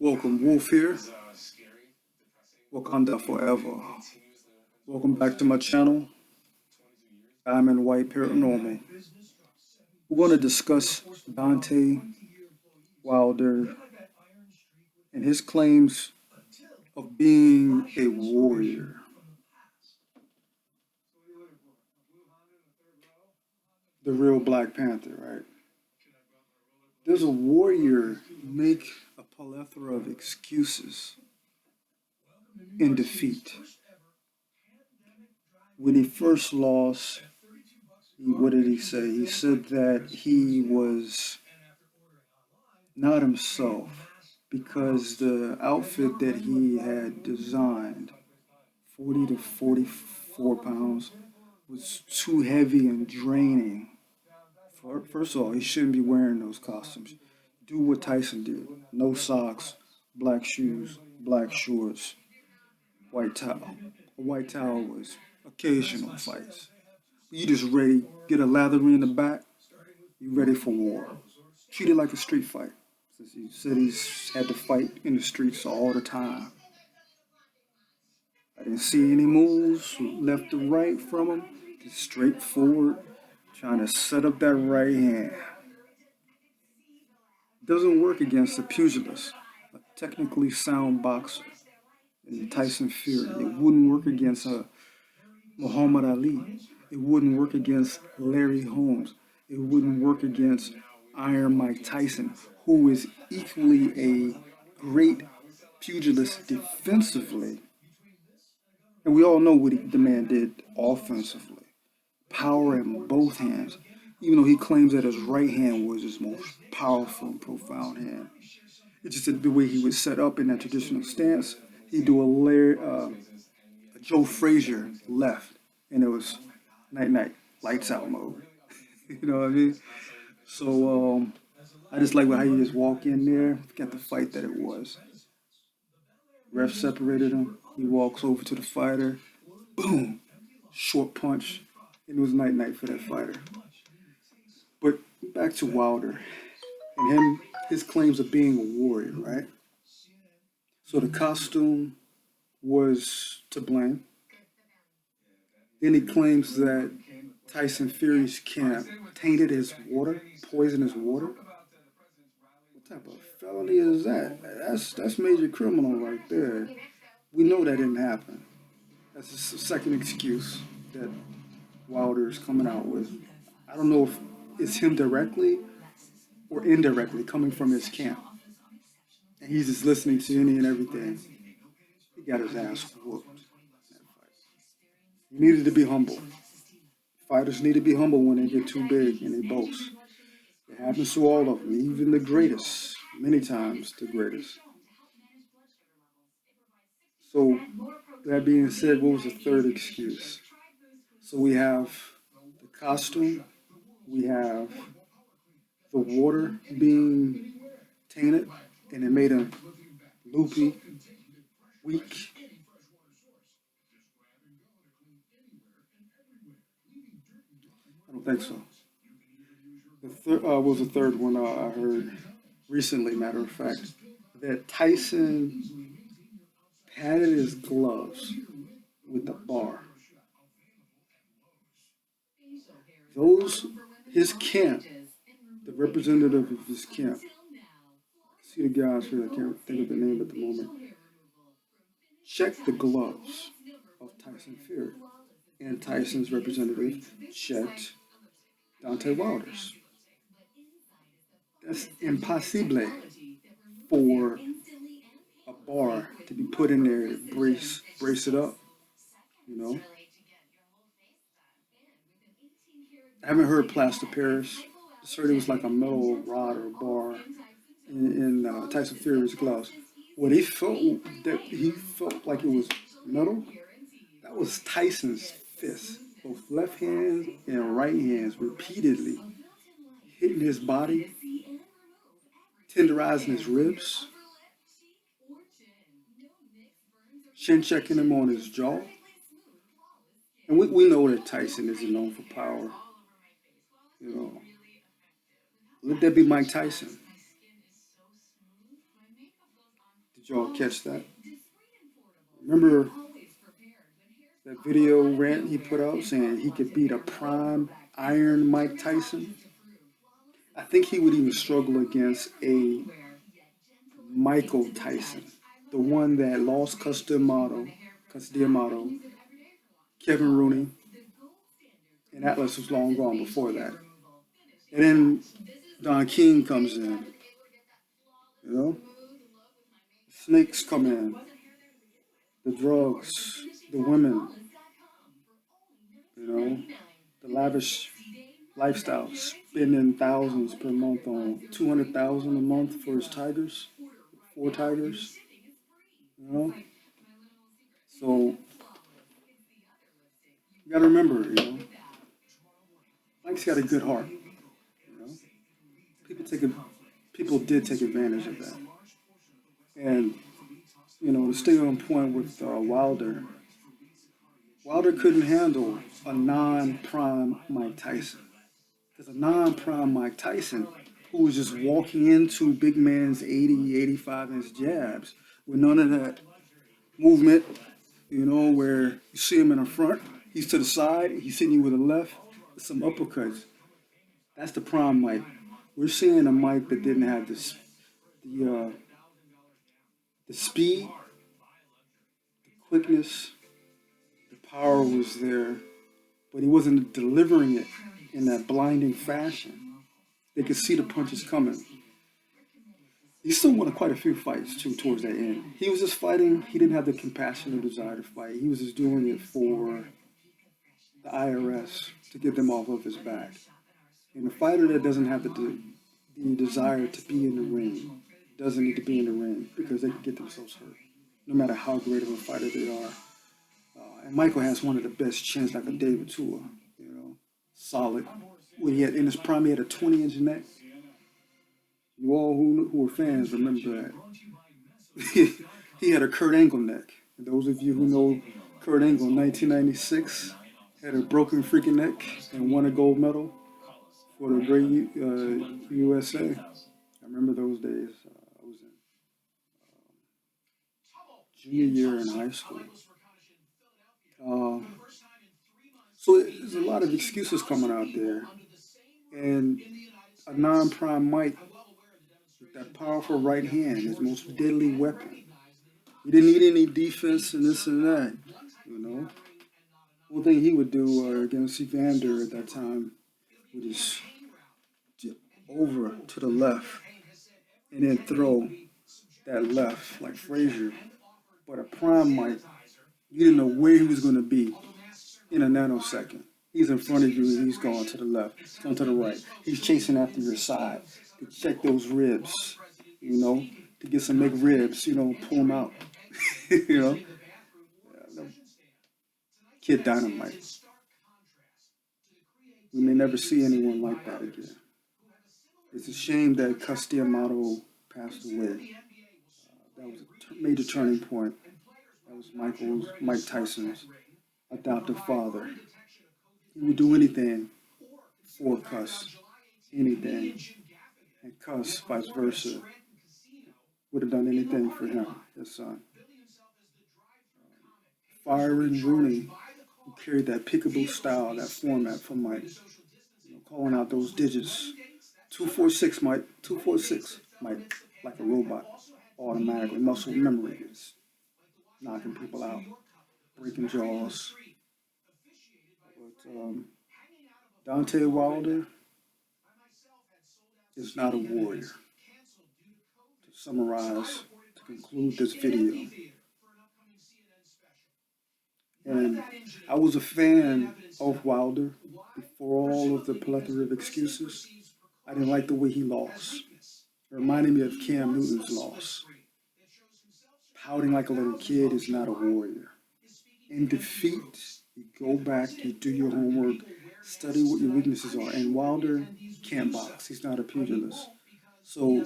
Welcome, Wolf here. Wakanda forever. Welcome back to my channel, Diamond White Paranormal. We're going to discuss Deontay Wilder and his claims of being a warrior. The real Black Panther, right? Does a warrior make a plethora of excuses in defeat? When he first lost, what did he say? He said that he was not himself because the outfit that he had designed, 40 to 44 pounds, was too heavy and draining. First of all, he shouldn't be wearing those costumes. Do what Tyson did. No socks, black shoes, black shorts, white towel. A white towel was occasional fights. You just ready, get a lathery in the back, you ready for war. Treat it like a street fight. Since he said he's had to fight in the streets all the time. I didn't see any moves left to right from him. Just straight forward, trying to set up that right hand. Doesn't work against a pugilist, a technically sound boxer in Tyson Fury. It wouldn't work against a Muhammad Ali. It wouldn't work against Larry Holmes. It wouldn't work against Iron Mike Tyson, who is equally a great pugilist defensively. And we all know what the man did offensively. Power in both hands. Even though he claims that his right hand was his most powerful and profound hand. It's just the way he was set up in that traditional stance. He'd do a Joe Frazier left, and it was night-night, lights out mode. You know what I mean? So I just like how he just walk in there, forget the fight that it was. Ref separated him. He walks over to the fighter. Boom! Short punch. And it was night-night for that fighter. But back to Wilder and his claims of being a warrior, right? So the costume was to blame. Then he claims that Tyson Fury's camp tainted his water, poisoned his water. What type of felony is that? That's major criminal right there. We know that didn't happen. That's the second excuse that Wilder is coming out with. I don't know if it's him directly or indirectly coming from his camp. And he's just listening to any and everything. He got his ass whooped. He needed to be humble. Fighters need to be humble when they get too big and they boast. It happens to all of them, even the greatest, many times the greatest. So, that being said, what was the third excuse? So we have the costume, we have the water being tainted, and it made him loopy, weak. I don't think so. The third was the third one I heard recently, matter of fact, that Tyson padded his gloves with the bar. His camp, the representative of his camp, see the guys here, I can't think of the name at the moment, checked the gloves of Tyson Fury. And Tyson's representative checked Deontay Wilder's. That's impossible for a bar to be put in there to brace it up, you know. I haven't heard plaster Paris. Just heard it was like a metal rod or bar in Tyson Fury's gloves. What he felt like it was metal, that was Tyson's fist, both left hands and right hands, repeatedly hitting his body, tenderizing his ribs, chin checking him on his jaw. And we know that Tyson isn't known for power. You know, let that be Mike Tyson. Did y'all catch that? Remember that video rant he put out saying he could beat a prime Iron Mike Tyson? I think he would even struggle against a Michael Tyson, the one that lost Custodiamato, Kevin Rooney, and Atlas was long gone before that. And then Don King comes in, you know? Snakes come in, the drugs, the women, you know, the lavish lifestyle, spending thousands per month on 200,000 a month for his tigers, 4 tigers, you know. So you gotta remember, you know, Mike's got a good heart, you know. People did take advantage of that, and you know, to stay on point with Wilder. Wilder couldn't handle a non-prime Mike Tyson. Because a non-prime Mike Tyson, who was just walking into big man's 80, 85-inch jabs with none of that movement, you know, where you see him in the front, he's to the side, he's hitting you with a left, some uppercuts. That's the prime Mike. We're seeing a Mike that didn't have the speed, the quickness, the power was there, but he wasn't delivering it in that blinding fashion. They could see the punches coming. He still won quite a few fights too towards that end. He was just fighting. He didn't have the compassion or desire to fight. He was just doing it for the IRS to get them off of his back. And a fighter that doesn't have the desire to be in the ring doesn't need to be in the ring because they can get themselves hurt, no matter how great of a fighter they are. And Michael has one of the best chins, like a David Tua, you know, solid. When he had in his prime, he had a 20-inch neck. You all who were fans remember that. He had a Kurt Angle neck. And those of you who know Kurt Angle in 1996 had a broken freaking neck and won a gold medal for the great USA. I remember those days. I was in junior year in high school. So there's a lot of excuses coming out there. And a non-prime Mike with that powerful right hand, his most deadly weapon. He didn't need any defense and this and that, you know. One thing he would do against Evander at that time would just over to the left and then throw that left like Frazier. But a prime Mike, you didn't know where he was going to be in a nanosecond. He's in front of you and he's going to the left, he's going to the right. He's chasing after your side to check those ribs, you know, to get some McRibs, you know, pull them out, you know. Kid Dynamite. We may never see anyone like that again. It's a shame that Custodiamato passed away. That was a major turning point. That was Mike Tyson's adoptive father. He would do anything for Cus, anything. And Cus, vice versa, would have done anything for him, his son. Firing Rooney, who carried that peekaboo style, that format from Mike, you know, calling out those digits. 246, Mike, 246, Mike, like a robot, automatically, muscle memory, is knocking people out, breaking jaws. But Deontay Wilder is not a warrior. To summarize, to conclude this video, and I was a fan of Wilder before all of the plethora of excuses. I didn't like the way he lost. It reminded me of Cam Newton's loss. Pouting like a little kid is not a warrior. In defeat, you go back, you do your homework, study what your weaknesses are. And Wilder can't box. He's not a pugilist. So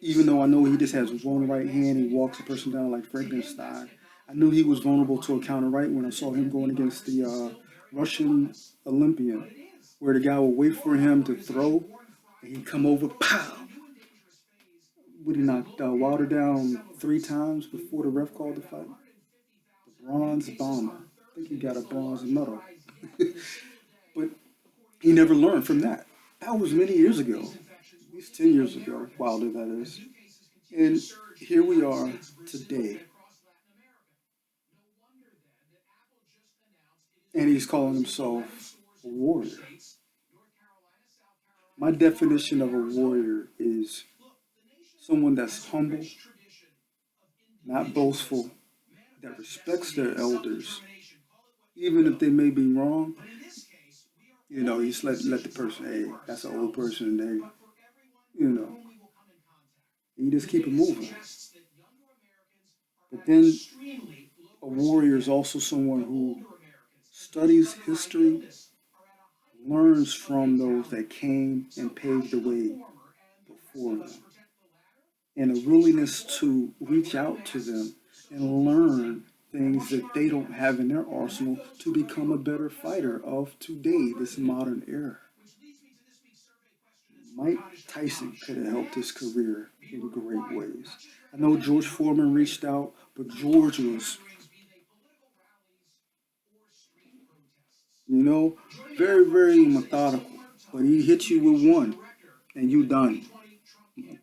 even though I know he just has one right hand, he walks a person down like Frankenstein, I knew he was vulnerable to a counter right when I saw him going against the Russian Olympian, where the guy would wait for him to throw, and he'd come over, pow! Would he knock Wilder down 3 times before the ref called the fight? The bronze bomber. I think he got a bronze medal. But he never learned from that. That was many years ago, at least 10 years ago, Wilder, that is. And here we are today. And he's calling himself a warrior. My definition of a warrior is someone that's humble, not boastful, that respects their elders, even if they may be wrong. You know, you just let the person, hey, that's an old person, they, you know, and you just keep it moving. But then a warrior is also someone who studies history, learns from those that came and paved the way before them, and a willingness to reach out to them and learn things that they don't have in their arsenal to become a better fighter of today, this modern era. Mike Tyson could have helped his career in great ways. I know George Foreman reached out, but George was, very, very methodical. But he hit you with one, and you done.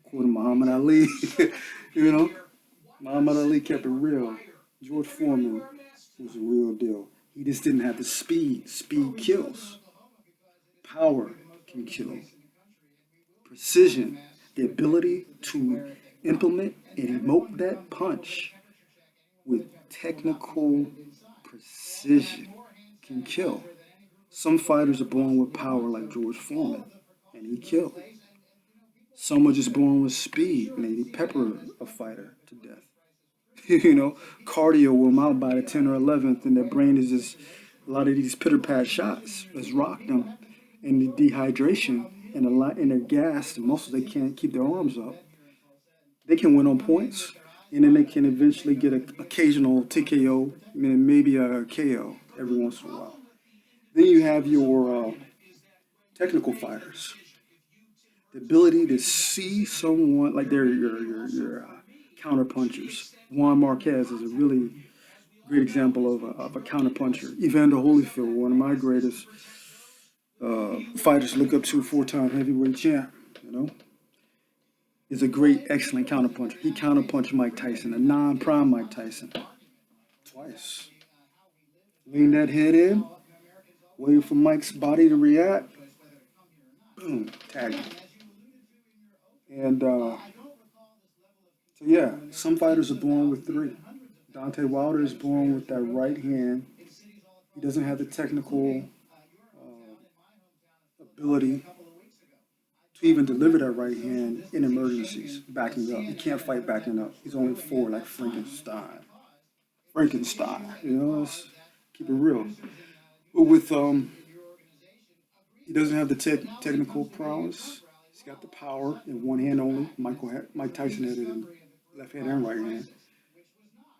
Quoting Muhammad Ali, Muhammad Ali kept it real. George Foreman was a real deal. He just didn't have the speed. Speed kills. Power can kill. Precision, the ability to implement and emote that punch with technical precision can kill. Some fighters are born with power like George Foreman, and he killed. Some are just born with speed, and they pepper a fighter to death. Cardio will mount by the 10th or 11th, and their brain is just a lot of these pitter-pat shots has rocked them, and the dehydration and their gas, the muscles, they can't keep their arms up. They can win on points, and then they can eventually get an occasional TKO, and maybe a KO every once in a while. Then you have your technical fighters. The ability to see someone like they're your counter punchers. Juan Marquez is a really great example of a counter puncher. Evander Holyfield, one of my greatest fighters to look up to, 4-time heavyweight champ, is a great, excellent counter puncher. He counter punched Mike Tyson, a non-prime Mike Tyson, twice. Lean that head in, waiting for Mike's body to react. Boom, tag him. And so yeah, some fighters are born with 3. Deontay Wilder is born with that right hand. He doesn't have the technical ability to even deliver that right hand in emergencies, backing up. He can't fight backing up. He's only 4, like Frankenstein. Let's keep it real. But with he doesn't have the technical prowess. He's got the power in one hand only. Mike Tyson had it in left hand and right hand.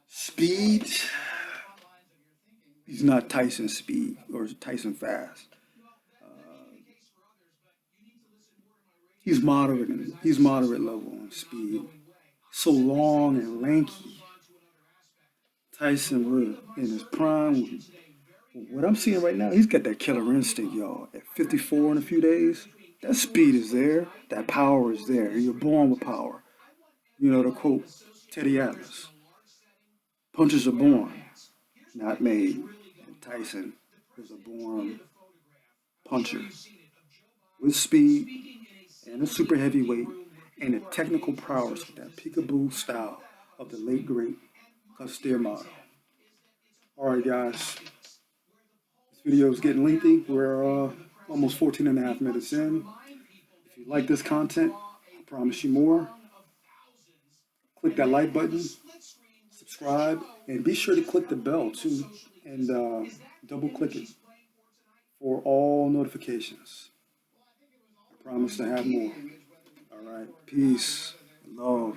Speed. He's not Tyson speed or Tyson fast. He's moderate level on speed. So long and lanky. Tyson in his prime. What I'm seeing right now, he's got that killer instinct, y'all. At 54 in a few days, that speed is there. That power is there. You're born with power. To quote Teddy Atlas, punches are born, not made. And Tyson was a born puncher with speed and a super heavyweight and a technical prowess with that peekaboo style of the late great Custermano. All right, guys. This video is getting lengthy. We're almost 14 and a half minutes in. If you like this content, I promise you more. Click that like button, subscribe, and be sure to click the bell too, and double click it for all notifications. I promise to have more. All right, peace, love.